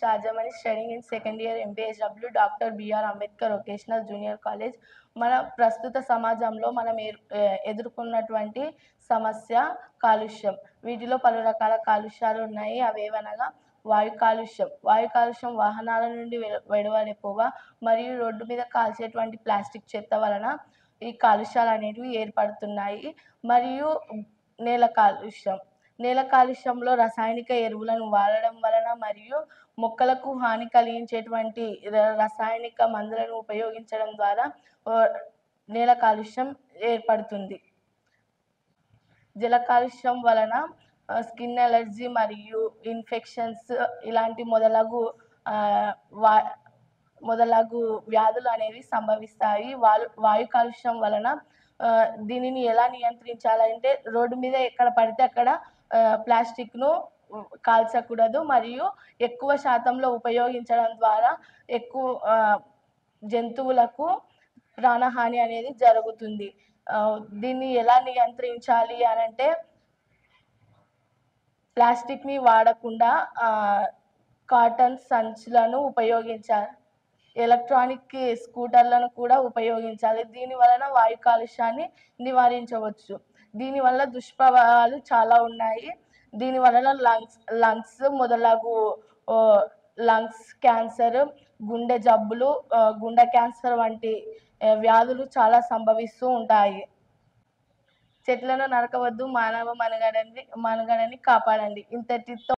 Rajamani, studying in second year MPHW Dr. B.R. Ambedkar Vocational Junior College. మన ప్రస్తుత సమాజంలో మనం ఎదుర్కొన్నటువంటి సమస్య కాలుష్యం. వీటిలో పలు రకాల కాలుష్యాలు ఉన్నాయి. అవేవనగా వాయు కాలుష్యం వాహనాల నుండి వెలువడే పొగ మరియు రోడ్డు మీద కాల్చేటువంటి ప్లాస్టిక్ చెత్త వలన ఈ కాలుష్యాలు అనేటివి ఏర్పడుతున్నాయి. మరియు నేల కాలుష్యంలో రసాయనిక ఎరువులను వాడడం వలన మరియు మొక్కలకు హాని కలిగించేటువంటి రసాయనిక మందులను ఉపయోగించడం ద్వారా నేల కాలుష్యం ఏర్పడుతుంది. జల కాలుష్యం వలన స్కిన్ అలర్జీ మరియు ఇన్ఫెక్షన్స్ ఇలాంటి మొదలగు వ్యాధులు అనేవి సంభవిస్తాయి. వాయు కాలుష్యం వలన దీనిని ఎలా నియంత్రించాలంటే రోడ్డు మీద ఎక్కడ పడితే అక్కడ ప్లాస్టిక్ను కాల్చకూడదు మరియు ఎక్కువ శాతంలో ఉపయోగించడం ద్వారా ఎక్కువ జంతువులకు ప్రాణహాని అనేది జరుగుతుంది. దీన్ని ఎలా నియంత్రించాలి అనంటే ప్లాస్టిక్ని వాడకుండా కాటన్ సంచులను ఉపయోగించాలి. ఎలక్ట్రానిక్ స్కూటర్లను కూడా ఉపయోగించాలి. దీని వలన వాయు కాలుష్యాన్ని నివారించవచ్చు. దీనివల్ల దుష్ప్రభావాలు చాలా ఉన్నాయి. దీని వలన లంగ్స్ మొదలగు లంగ్స్ క్యాన్సర్, గుండె జబ్బులు, గుండె క్యాన్సర్ వంటి వ్యాధులు చాలా సంభవిస్తూ ఉంటాయి. చెట్లను నరకవద్దు, మానవ మనుగడని కాపాడండి. ఇంతటితో